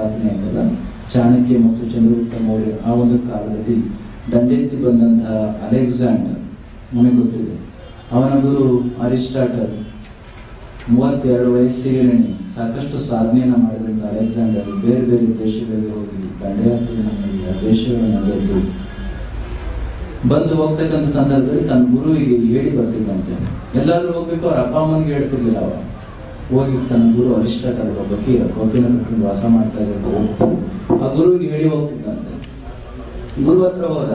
ಸ್ಥಾಪನೆ ಆಯ್ತಲ್ಲ, ಚಾಣಕ್ಯ ಮತ್ತು ಚಂದ್ರಗುಪ್ತ ಮೌರ್ಯ ಆ ಒಂದು ಕಾಲದಲ್ಲಿ ದಂಡೆತ್ತಿ ಬಂದಂತಹ ಅಲೆಕ್ಸಾಂಡರ್, ನಮಗೆ ಗೊತ್ತಿದೆ, ಅವನ ಗುರು ಅರಿಸ್ಟಾಟಲ್, 32 ವಯಸ್ಸಿಗೆ ಸಾಕಷ್ಟು ಸಾಧನೆಯನ್ನು ಮಾಡಿದಂಥ ಅಲೆಕ್ಸಾಂಡರ್ ಬೇರೆ ಬೇರೆ ದೇಶಗಳಿಗೆ ಹೋಗಿ ದಂಡಯಾತ್ರೆಯನ್ನು ಮಾಡಿ ಆ ದೇಶಗಳನ್ನು ಗೆದ್ದು ಬಂದು ಹೋಗ್ತಕ್ಕಂಥ ಸಂದರ್ಭದಲ್ಲಿ ತನ್ನ ಗುರುವಿಗೆ ಹೇಳಿ ಬರ್ತಿದ್ದಂತೆ. ಎಲ್ಲಾದ್ರೂ ಹೋಗ್ಬೇಕು, ಅವ್ರ ಅಪ್ಪ ಅಮ್ಮನಿಗೆ ಹೇಳ್ತಿರ್ಲಿಲ್ಲ. ಅವ ಹೋಗಿ ತನ್ನ ಗುರು ಅರಿಸ್ಟಾಟಲ್ ಕೋಕಿನ ಕಟ್ಕೊಂಡು ವಾಸ ಮಾಡ್ತಾ ಇದ್ದ ಆ ಗುರುವಿಗೆ ಹೇಳಿ ಹೋಗ್ತಿದ್ದಂತೆ. ಗುರು ಹತ್ರ ಹೋದ,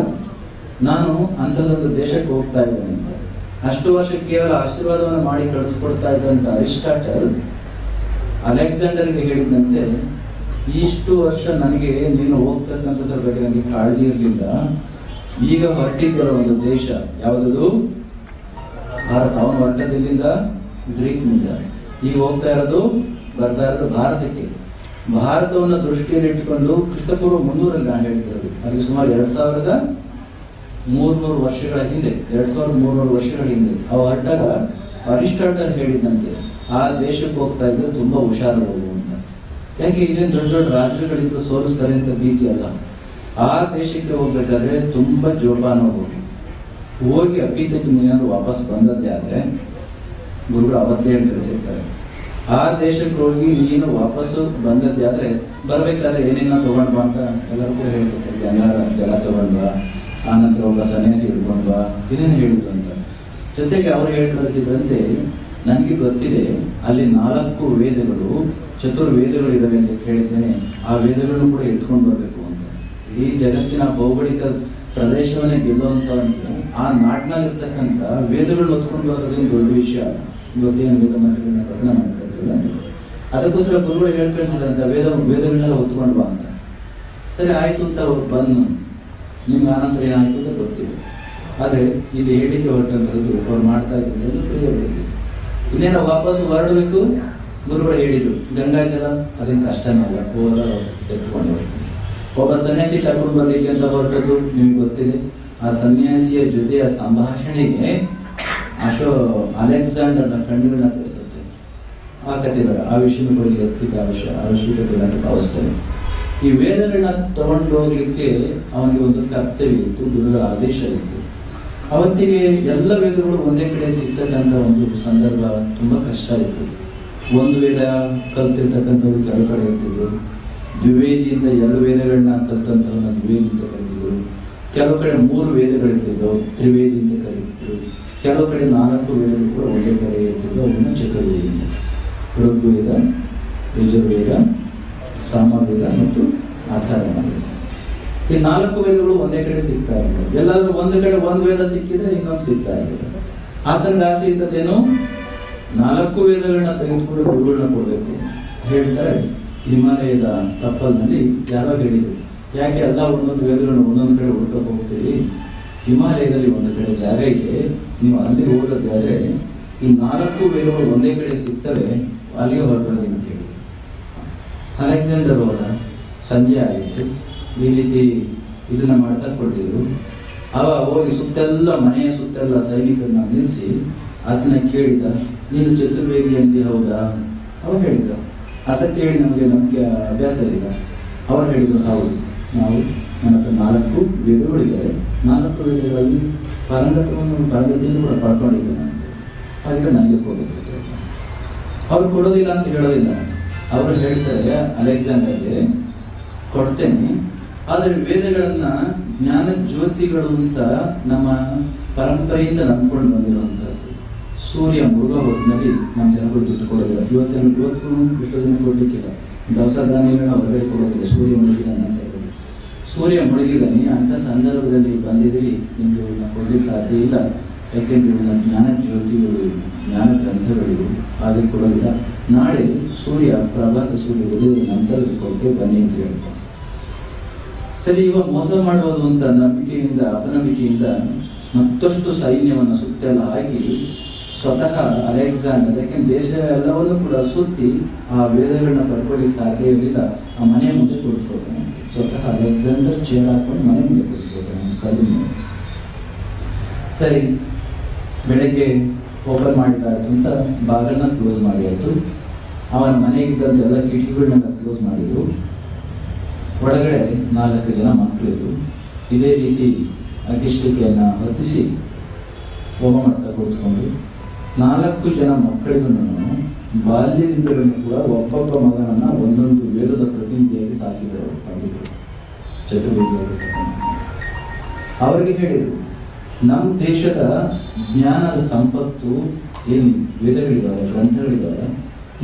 ನಾನು ಅಂಥದ್ದೊಂದು ದೇಶಕ್ಕೆ ಹೋಗ್ತಾ ಇದ್ದೇನೆ ಅಂತ. ಅಷ್ಟು ವರ್ಷ ಕೇವಲ ಆಶೀರ್ವಾದವನ್ನು ಮಾಡಿ ಕಳಿಸ್ಕೊಡ್ತಾ ಇದ್ದಂತ ಅರಿಸ್ಟಾಟಲ್ ಅಲೆಕ್ಸಾಂಡರ್ಗೆ ಹೇಳಿದಂತೆ, ಇಷ್ಟು ವರ್ಷ ನನಗೆ ನೀನು ಹೋಗ್ತಕ್ಕಂಥದ್ರ ಬಗ್ಗೆ ನನಗೆ ಕಾಳಜಿ ಇರಲಿಲ್ಲ. ಈಗ ಹೊರಟಿದ್ದಲ್ಲ ಒಂದು ದೇಶ, ಯಾವುದದು? ಭಾರತ. ಅವನು ಹೊರಟದಿಲ್ಲಿಂದ ಗ್ರೀಕ್ನಿಂದ, ಈಗ ಹೋಗ್ತಾ ಇರೋದು ಬರ್ತಾ ಇರೋದು ಭಾರತಕ್ಕೆ. ಭಾರತವನ್ನು ದೃಷ್ಟಿಯಲ್ಲಿ ಇಟ್ಟುಕೊಂಡು ಕ್ರಿಸ್ತಪೂರ್ವ 300ರಲ್ಲಿ ನಾನು ಹೇಳ್ತಿರೋದು, ಅಲ್ಲಿ ಸುಮಾರು 2300 ವರ್ಷಗಳ ಹಿಂದೆ, 2300 ವರ್ಷಗಳ ಹಿಂದೆ ಅವ ಹೊರಟಾಗ ಅರಿಸ್ಟಾಟಲ್ ಹೇಳಿದಂತೆ, ಆ ದೇಶಕ್ಕೆ ಹೋಗ್ತಾ ಇದ್ರೆ ತುಂಬಾ ಹುಷಾರಾಗಬಹುದು ಅಂತ. ಯಾಕೆ ಇಲ್ಲೇನು ದೊಡ್ಡ ದೊಡ್ಡ ರಾಜ್ಯಗಳಿದ್ರು ಸೋಲಿಸ್ತಾರೆ ಅಂತ ಭೀತಿ ಅಲ್ಲ. ಆ ದೇಶಕ್ಕೆ ಹೋಗ್ಬೇಕಾದ್ರೆ ತುಂಬಾ ಜೋಪಾನ ಹೋಗಿ ಅಪ್ಪಿದ್ದಕ್ಕೆ ನೀನಾದ್ರು ವಾಪಸ್ ಬಂದದ್ದೇ ಆದ್ರೆ, ಗುರುಗಳು ಅವತ್ತೇ ಹೇಳಿ ಕಳಿಸಿರ್ತಾರೆ, ಆ ದೇಶಕ್ಕೆ ಹೋಗಿ ನೀನು ವಾಪಸ್ಸು ಬಂದದ್ದೇ ಆದ್ರೆ ಬರ್ಬೇಕಾದ್ರೆ ಏನೇನೋ ತಗೊಂಡ್ ಬಾ ಅಂತ ಎಲ್ಲರೂ ಕೂಡ ಹೇಳ್ತಿರ್ತಾರೆ. ಜಲ ತಗೊಂಡ್ ಬಾ, ಆನಂತರ ಒಬ್ಬ ಸನ್ಯಾಸಿ ಹಿಡ್ಕೊಂಡ್ ಬಾ, ಇದೇನು ಹೇಳಿದ್ರು ಅಂತ. ಜೊತೆಗೆ ಅವ್ರು ಹೇಳಿ ಕಳಿಸಿದ್ರಂತೆ, ನನಗೆ ಗೊತ್ತಿದೆ ಅಲ್ಲಿ 4 ವೇದಗಳು, ಚತುರ್ವೇದಗಳು ಇದಾವೆ ಅಂತ ಕೇಳಿದ್ದೇನೆ, ಆ ವೇದಗಳನ್ನು ಕೂಡ ಎತ್ಕೊಂಡು ಬರ್ಬೇಕು ಅಂತ. ಈ ಜಗತ್ತಿನ ಭೌಗೋಳಿಕ ಪ್ರದೇಶವನ್ನೇ ಗೆಲ್ಲುವಂತವನಿಗೆ ಆ ನಾಡಿನಲ್ಲಿರ್ತಕ್ಕಂಥ ವೇದಗಳನ್ನ ಹೊತ್ಕೊಂಡು ಬರೋದೇನು ದೊಡ್ಡ ವಿಷಯ. ಇವತ್ತೇನು ವೇದ ಮಂತ್ರಗಳನ್ನ ಪಠಣ ಮಾಡ್ತಿರ್ಲಿಲ್ಲ, ಅದಕ್ಕೋಸ್ಕರ ಗುರುಗಳು ಹೇಳ್ಕೊಳ್ತಿದ್ರಂತ ವೇದಗಳನ್ನೆಲ್ಲ ಹೊತ್ಕೊಂಡು ಬಾ ಅಂತ. ಸರಿ ಆಯ್ತು ಅಂತ ಅವ್ರು ಬಂದು, ನಿಮ್ಗೆ ಆನಂತರ ಏನಾಯ್ತು ಅಂತ ಗೊತ್ತಿದೆ. ಆದ್ರೆ ಇಲ್ಲಿ ಹೇಳಿಕೆ ಹೊರಟಂತದ್ದು ಅವ್ರು ಮಾಡ್ತಾ ಇದ್ದಂಥದ್ದು ಪ್ರಿಯವಾಗಿ. ಇನ್ನೇನೋ ವಾಪಸ್ ಹೊರಡಬೇಕು, ಗುರುಗಳು ಹೇಳಿದ್ರು ಗಂಗಾಜಲ ಅದೇನು ಕಷ್ಟನಲ್ಲ, ಹೋದ ಎತ್ಕೊಂಡು ಒಬ್ಬ ಸನ್ಯಾಸಿ ಕರ್ಕೊಂಡು ಬರ್ಲಿಕ್ಕೆ ಅಂತ ಹೊರಟದ್ದು ನಿಮ್ಗೆ ಗೊತ್ತಿದೆ. ಆ ಸನ್ಯಾಸಿಯ ಜೊತೆಯ ಸಂಭಾಷಣೆಗೆ ಅಲೆಕ್ಸಾಂಡರ್ನ ಕಣ್ಣುಗಳನ್ನ ತರಿಸುತ್ತೆ. ಆ ಕಥೆ ಬೇಡ, ಆ ವಿಷಯದ ಬಗ್ಗೆ ಅವಶ್ಯಕತೆ ಅಂತ ಭಾವಿಸ್ತೇನೆ. ಈ ವೇದಗಳನ್ನ ತಗೊಂಡು ಹೋಗ್ಲಿಕ್ಕೆ ಅವನಿಗೆ ಒಂದು ಕರ್ತವ್ಯ ಇತ್ತು, ಗುರುಗಳ ಆದೇಶ ಇತ್ತು. ಅವತ್ತಿಗೆ ಎಲ್ಲ ವೇದಗಳು ಒಂದೇ ಕಡೆ ಸಿಗ್ತಕ್ಕಂಥ ಒಂದು ಸಂದರ್ಭ ತುಂಬಾ ಕಷ್ಟ ಇತ್ತು. ಒಂದು ವೇದ ಕಲ್ತಿರ್ತಕ್ಕಂಥವ್ರು ಕೆಲವು ಕಡೆ ಇರ್ತಿದ್ರು, ದ್ವಿವೇದಿಯಿಂದ 2 ವೇದಗಳನ್ನ ಕಲ್ತಂಥವನ್ನ ದ್ವಿವೇದಿ ಅಂತ ಕರೀತಿದ್ರು, ಕೆಲವು ಕಡೆ 3 ವೇದಗಳಿರ್ತಿದ್ವು, ತ್ರಿವೇದಿ ಅಂತ ಕರೀತಿದ್ರು, ಕೆಲವು ಕಡೆ 4 ವೇದಗಳು ಕೂಡ ಒಂದೇ ಕಡೆ ಇರ್ತಿದ್ವು, ಅವನ್ನ ಚತುರ್ವೇದಿ, ಋಗ್ವೇದ, ಯಜುರ್ವೇದ, ಸಾಮವೇದ ಮತ್ತು ಅಥರ್ವವೇದ. ಈ 4 ವೇದಗಳು ಒಂದೇ ಕಡೆ ಸಿಗ್ತಾ ಇರ್ತವೆ. ಎಲ್ಲಾದ್ರೂ ಒಂದು ಕಡೆ ಒಂದು ವೇದ ಸಿಕ್ಕಿದ್ರೆ ಇನ್ನೊಂದು ಸಿಗ್ತಾ ಇರ್ತದೆ. ಆತನಿಗೆ ಆಸೆ ಇದ್ದದ್ದೇನು, 4 ವೇದಗಳನ್ನ ತೆಗೆದುಕೊಂಡು ಗುರುಗಳನ್ನ ಕೊಡ್ಬೇಕು ಹೇಳ್ತಾರೆ. ಹಿಮಾಲಯದ ಕಪ್ಪಲ್ನಲ್ಲಿ ಯಾರೋ ಹೇಳಿದ್ರು, ಯಾಕೆ ಎಲ್ಲ ಒಂದೊಂದು ವೇದಗಳನ್ನ ಒಂದೊಂದು ಕಡೆ ಹುಡ್ಕೊಂಡು ಹೋಗ್ತೀರಿ, ಹಿಮಾಲಯದಲ್ಲಿ ಒಂದು ಕಡೆ ಜಾಗ ಇದೆ, ನೀವು ಅಲ್ಲಿ ಹೋಗೋದಾದ್ರೆ ಈ 4 ವೇದಗಳು ಒಂದೇ ಕಡೆ ಸಿಗ್ತವೆ, ಅಲ್ಲಿಗೆ ಹೊರಟೋಗಿ ಅಂತ ಹೇಳಿದ್ರು. ಅಲೆಕ್ಸಾಂಡರ್ ಹೋದ, ಸಂಜೆ ಆಯಿತು, ಈ ರೀತಿ ಇದನ್ನ ಮಾಡ್ತಾ ಕೊಡ್ತಿದ್ರು. ಅವ ಹೋಗಿ ಸುತ್ತೆಲ್ಲ ಮನೆಯ ಸುತ್ತೆಲ್ಲ ಸೈನಿಕರನ್ನ ನಿಲ್ಲಿಸಿ ಅದನ್ನ ಕೇಳಿದ, ನೀನು ಚತುರ್ವೇದಿ ಅಂತ ಹೌದಾ? ಅವ್ರು ಹೇಳಿದ, ಆಸಕ್ತಿ ಹೇಳಿ ನಮಗೆ ಅಭ್ಯಾಸ ಇಲ್ಲ. ಅವ್ರು ಹೇಳಿದ್ರು, ಹೌದು, ನಾವು ನನ್ನ ಹತ್ರ 4 ವೇದಗಳಿದ್ದಾರೆ, 4 ವೇದಗಳಲ್ಲಿ ಪಾರಂಗತ್ಯವನ್ನು ಕೂಡ ಪಡ್ಕೊಂಡಿದ್ದೇನೆ ಅಂತ. ಹಾಗೆ ನನಗೆ ಕೊಡುತ್ತೆ. ಅವ್ರು ಕೊಡೋದಿಲ್ಲ ಅಂತ ಹೇಳೋದಿಲ್ಲ, ಅವರು ಹೇಳ್ತಾರೆ ಅಲೆಕ್ಸಾಂಡರ್ಗೆ, ಕೊಡ್ತೇನೆ, ಆದರೆ ವೇದಗಳನ್ನ ಜ್ಞಾನ ಜ್ಯೋತಿಗಳು ಅಂತ ನಮ್ಮ ಪರಂಪರೆಯಿಂದ ನಂಬ್ಕೊಂಡು ಬಂದಿರುವಂತಹದ್ದು. ಸೂರ್ಯ ಮುಳುಗೋ ಹೊತ್ತಿನಲ್ಲಿ ನಮ್ಮ ಜನಗಳು ದುಡ್ಡು ಕೊಡೋದಿಲ್ಲ. ಇವತ್ತು ಎಷ್ಟೋ ಜನ ಕೊಡ್ಲಿಕ್ಕಿಲ್ಲ, ದವಸ ಧಾನ್ಯಗಳನ್ನ ಹೊರಗಡೆ ಕೊಡೋದಿಲ್ಲ, ಸೂರ್ಯ ಮುಳುಗಿದ ನಂತರ. ಸೂರ್ಯ ಮುಳುಗಿದಾನೆ ಅಂತ ಸಂದರ್ಭದಲ್ಲಿ ಬಂದಿದ್ದೀರಿ, ನಿಮ್ಗೆ ಇವ್ರನ್ನ ಕೊಡ್ಲಿಕ್ಕೆ ಸಾಧ್ಯ ಇಲ್ಲ, ಯಾಕೆಂದ್ರೆ ಇವ್ರನ್ನ ಜ್ಞಾನ ಜ್ಯೋತಿಗಳು, ಜ್ಞಾನ ಗ್ರಂಥಗಳಿಗೂ ಹಾಗೆ ಕೊಡೋದಿಲ್ಲ. ನಾಳೆ ಸೂರ್ಯ ಪ್ರಭಾತ ಸೂರ್ಯ ಉದಯದ ನಂತರ ಕೊಡ್ತೇವೆ, ಬನ್ನಿ ಅಂತ ಹೇಳ್ತಾರೆ. ಸರಿ, ಇವಾಗ ಮೋಸ ಮಾಡುವುದು ಅಂತ ನಂಬಿಕೆಯಿಂದ ಅಪನಂಬಿಕೆಯಿಂದ ಮತ್ತಷ್ಟು ಸೈನ್ಯವನ್ನು ಸುತ್ತೆಲ್ಲ ಹಾಕಿ ಸ್ವತಃ ಅಲೆಕ್ಸಾಂಡರ್, ಯಾಕೆಂದ್ರೆ ದೇಶ ಎಲ್ಲವನ್ನೂ ಕೂಡ ಸುತ್ತಿ ಆ ವೇದಗಳನ್ನ ಪಡ್ಕೊಳ್ಳಿಕ್ಕೆ ಸಾಧ್ಯ ಇರಲಿಲ್ಲ, ಆ ಮನೆ ಮುಂದೆ ಕುಳಿತುಕೊಳ್ತಾನೆ. ಸ್ವತಃ ಅಲೆಕ್ಸಾಂಡರ್ ಚೇರ್ ಹಾಕೊಂಡು ಮನೆ ಮುಂದೆ ಕುಳಿತುಕೊಳ್ತಾನೆ, ಕಲ್ಲು ಮೇಲೆ. ಸರಿ, ಬೆಳಗ್ಗೆ ಓಪನ್ ಮಾಡಿದಾಯ್ತು ಅಂತ ಬಾಗಿಲನ್ನ ಕ್ಲೋಸ್ ಮಾಡಿ ಆಯ್ತು. ಅವನ ಮನೆಗಿದ್ದಂತ ಎಲ್ಲ ಕಿಟಕಿಗಳನ್ನೆಲ್ಲ ಕ್ಲೋಸ್ ಮಾಡಿದ್ರು. ಒಳಗಡೆ 4 ಜನ ಮಕ್ಕಳಿದ್ರು. ಇದೇ ರೀತಿ ಅಗ್ಗಿಷ್ಟಿಕೆಯನ್ನು ಹೊತ್ತಿಸಿ ಹೋಮ ಮಾಡ್ತಾ ಕೂತ್ಕೊಂಡು 4 ಜನ ಮಕ್ಕಳಿಗೂ ಬಾಲ್ಯದಿಂದಲೂ ಕೂಡ ಒಬ್ಬೊಬ್ಬ ಮಗನನ್ನ ಒಂದೊಂದು ವೇದದ ಪ್ರತಿನಿಧಿಯಾಗಿ ಸಾಕಿದರು ಪಂಡಿತರು, ಚತುರ್ವೇದಿಯಾಗಿರ್ತಕ್ಕಂಥ. ಅವರಿಗೆ ಹೇಳಿದರು, ನಮ್ಮ ದೇಶದ ಜ್ಞಾನದ ಸಂಪತ್ತು ಏನು ವೇದಗಳಿದ್ದಾವೆ, ಗ್ರಂಥಗಳಿದ್ದಾವೆ,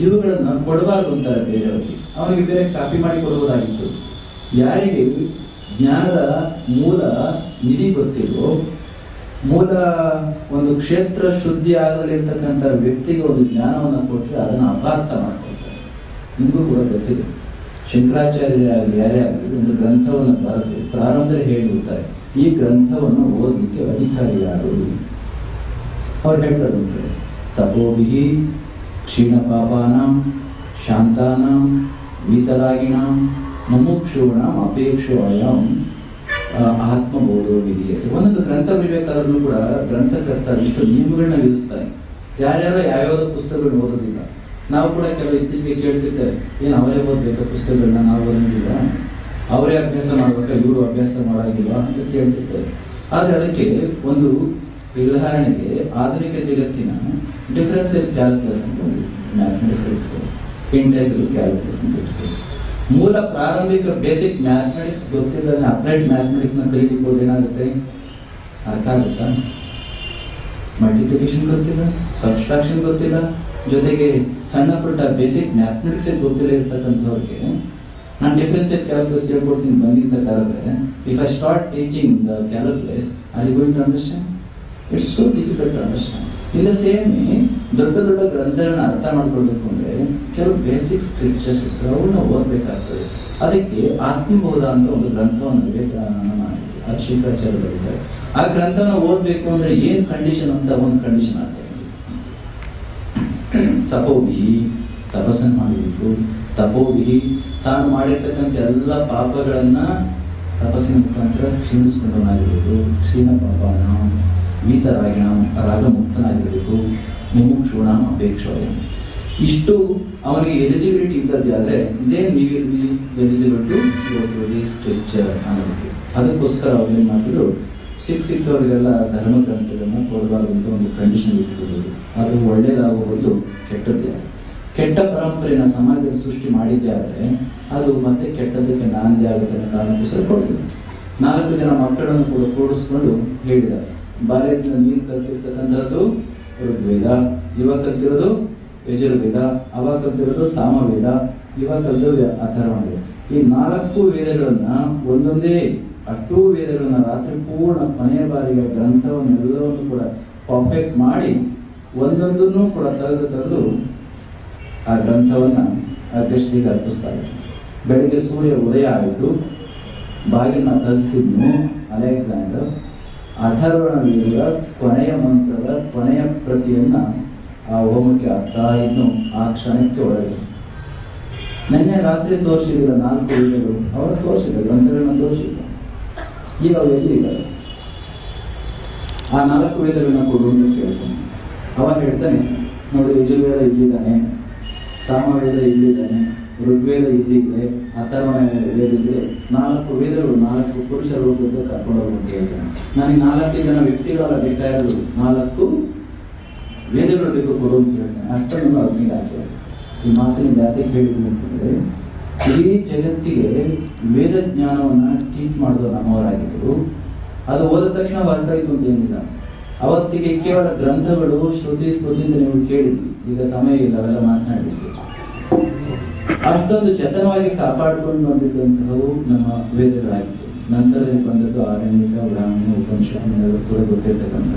ಇವುಗಳನ್ನು ಕೊಡಬಾರ್ದು ಅಂತಾರೆ ಬೇರೆಯವರಿಗೆ. ಅವನಿಗೆ ಬೇರೆ ಕಾಪಿ ಮಾಡಿ ಕೊಡುವುದಾಗಿತ್ತು. ಯಾರಿಗೆ ಜ್ಞಾನದ ಮೂಲ ನಿಧಿ ಗೊತ್ತಿಲ್ವೋ, ಮೂಲ ಒಂದು ಕ್ಷೇತ್ರ ಶುದ್ಧಿ ಆಗಲಿರ್ತಕ್ಕಂಥ ವ್ಯಕ್ತಿಗೆ ಒಂದು ಜ್ಞಾನವನ್ನು ಕೊಟ್ಟರೆ ಅದನ್ನು ಅಪಾರ್ಥ ಮಾಡ್ಕೊಳ್ತಾರೆ. ನಿಮಗೂ ಕೂಡ ಗೊತ್ತಿದೆ, ಶಂಕರಾಚಾರ್ಯರಾಗಲಿ ಯಾರೇ ಆಗಲಿ ಒಂದು ಗ್ರಂಥವನ್ನು ಬರೆದು ಪ್ರಾರಂಭದಲ್ಲಿ ಹೇಳಿರ್ತಾರೆ, ಈ ಗ್ರಂಥವನ್ನು ಓದಲಿಕ್ಕೆ ಅಧಿಕಾರಿ ಯಾರು? ಅವ್ರು ಹೇಳ್ತಾರೆ, ತಪೋಭಿಹಿ ಕ್ಷೀಣ ಪಾಪಾನಾಂ ಶಾಂತಾನಾಂ ವೀತರಾಗಿಣಾಂ ಮುಮುಕ್ಷೂಣಾಂ ಅಪೇಕ್ಷೋಯಂ ಆತ್ಮಬೋಧೋ ವಿಧಿಯತೆ. ಒಂದೊಂದು ಗ್ರಂಥ ಬರೀಬೇಕಾದ್ರೂ ಕೂಡ ಗ್ರಂಥಕರ್ತ ಇಷ್ಟು ನಿಯಮಗಳನ್ನ ವಿಧಿಸ್ತಾರೆ. ಯಾರ್ಯಾರೋ ಯಾವ್ಯಾವುದೋ ಪುಸ್ತಕಗಳನ್ನ ಓದೋದಿಲ್ಲ. ನಾವು ಕೂಡ ಕೆಲವು ಇತ್ತೀಚೆಗೆ ಕೇಳ್ತಿರ್ತೇವೆ, ಏನು ಅವರೇ ಓದಬೇಕಾ ಪುಸ್ತಕಗಳನ್ನ, ನಾವು ಓದೋದಿಲ್ಲ, ಅವರೇ ಅಭ್ಯಾಸ ಮಾಡ್ಬೇಕಾ, ಇವರು ಅಭ್ಯಾಸ ಮಾಡಾಗಿಲ್ಲ ಅಂತ ಕೇಳ್ತಿರ್ತೇವೆ. ಆದ್ರೆ ಅದಕ್ಕೆ ಒಂದು ಉದಾಹರಣೆಗೆ ಆಧುನಿಕ ಜಗತ್ತಿನ ಡಿಫರೆನ್ಸಿಯಲ್ ಕ್ಯಾಲ್ಕುಲಸ್ ಅಂತ ಒಂದು ಮ್ಯಾಥಮೆಟಿಕ್ಸ್ ಇಟ್ಕೊಂಡು, ಇಂಟೆಗ್ರಲ್ ಕ್ಯಾಲ್ಕುಲಸ್ ಅಂತ ಇಟ್ಕೊಂಡು, ಮೂಲ ಪ್ರಾರಂಭಿಕ ಬೇಸಿಕ್ ಮ್ಯಾಥಮೆಟಿಕ್ಸ್ ಗೊತ್ತಿಲ್ಲ, ಅಪ್ಲೈಡ್ ಮ್ಯಾಥಮೆಟಿಕ್ಸ್ ನ ಕಲಿಲಿಕ್ಕೆ ಏನಾಗುತ್ತೆ? ಅರ್ಥ ಆಗುತ್ತಾ? ಮಲ್ಟಿಪ್ಲಿಕೇಶನ್ ಗೊತ್ತಿಲ್ಲ, ಸಬ್ಸ್ಟ್ರಾಕ್ಷನ್ ಗೊತ್ತಿಲ್ಲ, ಜೊತೆಗೆ ಸಣ್ಣ ಪುಟ್ಟ ಬೇಸಿಕ್ ಮ್ಯಾಥಮೆಟಿಕ್ಸ್ ಗೊತ್ತಿಲ್ಲ ಇರ್ತಕ್ಕಂಥವ್ರಿಗೆ ನಾನು ಡಿಫರೆನ್ಸಿಯಲ್ ಕ್ಯಾಲ್ಕುಲಸ್ ಹೇಳ್ಕೊಡ್ತೀನಿ ಬಂದಿದ್ದ ಕಾಲಕ್ಕೆ, if I start teaching the calculus are you going to understand? It's so difficult to understand. In the same ದೊಡ್ಡ ದೊಡ್ಡ ಗ್ರಂಥಗಳನ್ನ ಅರ್ಥ ಮಾಡ್ಕೊಳ್ಬೇಕು ಅಂದ್ರೆ ಕೆಲವು ಬೇಸಿಕ್ ಸ್ಕ್ರಿಪ್ಚರ್ಸ್ ಇರ್ತವೆ, ಅವನ್ನ ಓದಬೇಕಾಗ್ತದೆ. ಅದಕ್ಕೆ ಆತ್ಮಬೋಧ ಅಂತ ಒಂದು ಗ್ರಂಥವನ್ನು ವಿವೇಕಾನಂದ ಮಾಡಿ ಅದು ಶಂಕರಾಚಾರ್ಯ ಬರೀತಾರೆ. ಆ ಗ್ರಂಥವನ್ನು ಓದಬೇಕು ಅಂದ್ರೆ ಏನ್ ಕಂಡೀಷನ್ ಅಂತ ಒಂದು ಕಂಡೀಷನ್ ಆಗ್ತದೆ. ತಪೋಭಿಹಿ ತಪಸ್ಸನ್ನು ಮಾಡಬೇಕು. ತಪೋಭಿಹಿ ತಾನು ಮಾಡಿರ್ತಕ್ಕಂಥ ಎಲ್ಲ ಪಾಪಗಳನ್ನ ತಪಸ್ಸಿನ ಮುಖಾಂತರ ಕ್ಷೀಣಿಸ್ಕೊಂಡವನಾಗಿರ್ಬೇಕು. ಕ್ಷೀಣ ಪಾಪನ ವೀತರಾಗಿಣ ರಾಗಮುಕ್ತನಾಗಿರಬೇಕು. ಮುಮುಕ್ಷೂಣಾಂ ಅಪೇಕ್ಷೋಯ. ಇಷ್ಟು ಅವನಿಗೆ ಎಲಿಜಿಬಿಲಿಟಿ ಇದ್ದದ್ದೇ ಆದ್ರೆ then we will be eligible to go through the scripture ಅನ್ನೋದಕ್ಕೆ. ಅದಕ್ಕೋಸ್ಕರ ಅವ್ರು ಏನ್ ಮಾಡಿದ್ರು, ಸಿಕ್ಕವರಿಗೆಲ್ಲ ಧರ್ಮ ಗ್ರಂಥಗಳನ್ನ ಕೊಡಬಾರ್ದು ಅಂತ ಒಂದು ಕಂಡೀಷನ್ ಇಟ್ಕೊಡೋದು. ಅದು ಒಳ್ಳೇದಾಗುವುದು ಕೆಟ್ಟದ್ದೇ. ಕೆಟ್ಟ ಪರಂಪರೆನ ಸಮಾಜದಲ್ಲಿ ಸೃಷ್ಟಿ ಮಾಡಿದ್ದೇ ಆದ್ರೆ ಅದು ಮತ್ತೆ ಕೆಟ್ಟದಕ್ಕೆ ನಾಂದಿ ಆಗುತ್ತೆ ಅನ್ನೋ ಕಾರಣಕ್ಕೋಸ್ಕರ ಕೊಡಲಿಲ್ಲ. 4 ಜನ ಮಕ್ಕಳನ್ನು ಕೂಡ ಕೂಡಿಸ್ಕೊಂಡು ಹೇಳಿದ್ದಾರೆ, ಬಾಲ್ಯದಿಂದ ನೀನು ಕಲ್ತಿರ್ತಕ್ಕಂಥದ್ದು ಋಗ್ವೇದ, ಇವಾಗ ಕಲ್ತಿರೋದು ಯಜುರ್ವೇದ, ಅವಾಗ ಕಲ್ತಿರೋದು ಸಾಮವೇದ, ಇವಾಗ ಕಲ್ತಿರೋದು ಅಥರ್ವವೇದ. ಈ 4 ವೇದಗಳನ್ನ ಒಂದೊಂದೇ ಅಷ್ಟೂ ವೇದಗಳನ್ನ ರಾತ್ರಿ ಪೂರ್ಣ ಕೊನೆಯ ಬಾರಿಯ ಗ್ರಂಥವನ್ನೆಲ್ಲವನ್ನು ಕೂಡ ಪರ್ಫೆಕ್ಟ್ ಮಾಡಿ ಒಂದೊಂದನ್ನು ಕೂಡ ತೆಗೆದು ಆ ಗ್ರಂಥವನ್ನ ಅಗಸ್ಟಿಗೆ ಅರ್ಪಿಸ್ತಾರೆ. ಬೆಳಿಗ್ಗೆ ಸೂರ್ಯ ಉದಯ ಆಯಿತು, ಬಾಗಿಲನ್ನ ತಗ್ಗಿಸಿದ್ನು ಅಲೆಕ್ಸಾಂಡರ್. ಅಥರ್ವಣ ವೇದದ ಕೊನೆಯ ಮಂತ್ರದ ಕೊನೆಯ ಪ್ರತಿಯನ್ನ ಆ ಹೋಮಕ್ಕೆ ಹಾಕ್ತಾ ಇದ್ನು ಆ ಕ್ಷಣಕ್ಕೆ ಒಳಗೆ. ನಿನ್ನೆ ರಾತ್ರಿ ತೋರಿಸಿದಿಲ್ಲ 4 ವೇದಗಳು, ಅವರು ತೋರಿಸಿದ್ರು, ಗ್ರಂಥಗಳನ್ನ ತೋರಿಸಿದ್ರು. ಈಗ ಅವು ಎಲ್ಲಿದ್ದಾರೆ? ಆ 4 ವೇದಗಳನ್ನ ಕೊಡು ಅಂತ ಕೇಳ್ತಾನೆ. ಅವಾಗ ಹೇಳ್ತಾನೆ, ನೋಡಿ ಯಜುರ್ವೇದ ಇಲ್ಲಿದ್ದಾನೆ, ಸಾಮವೇದ ಇಲ್ಲಿದ್ದಾನೆ, ಋಗ್ವೇದ ಇಲ್ಲಿದೆ, ಅಥರ್ವಣ ವೇದ ಇದೆ. 4 ವೇದಗಳು 4 ಪುರುಷ ರೂಪದ ಕರ್ಕೊಂಡು ಹೋಗು ಅಂತ ಹೇಳ್ತಾನೆ. ನನಗೆ 4 ಜನ ವ್ಯಕ್ತಿಗಳೆಲ್ಲ ಬೇಕಾಗಿರೋದು, 4 ವೇದಗಳು ಬೇಕು ಕೊಡು ಅಂತ ಹೇಳ್ತಾನೆ. ಅಷ್ಟನ್ನು ಅಗ್ನಿಗೆ ಹಾಕಿ ಈ ಮಾತಿನ ಜಾತಿಗೆ ಹೇಳಿದ್ರು ಅಂತಂದ್ರೆ, ಇಡೀ ಜಗತ್ತಿಗೆ ವೇದ ಜ್ಞಾನವನ್ನ ಟೀಚ್ ಮಾಡಿದ್ರು ನಮ್ಮವರಾಗಿದ್ದರು. ಅದು ಓದ ತಕ್ಷಣ ಹೊರಟಾಯ್ತು ಅಂತ ಏನಿಲ್ಲ. ಅವತ್ತಿಗೆ ಕೇವಲ ಗ್ರಂಥಗಳು ಶ್ರುತಿ ಸ್ಮೃತಿ ಅಂತ ನೀವು ಕೇಳಿದ್ವಿ, ಈಗ ಸಮಯ ಇಲ್ಲ ಅವೆಲ್ಲ ಮಾತನಾಡಿದ್ವಿ. ಅಷ್ಟೊಂದು ಜತನವಾಗಿ ಕಾಪಾಡಿಕೊಂಡು ಬಂದಿದ್ದಂತಹವು ನಮ್ಮ ವೇದಗಳಾಗಿತ್ತು. ನಂತರದಲ್ಲಿ ಬಂದದ್ದು ಆರಣ್ಯಕ, ಬ್ರಾಹ್ಮಣ, ಉಪನಿಷತ್ ಕೂಡ ಗೊತ್ತಿರ್ತಕ್ಕಂಥ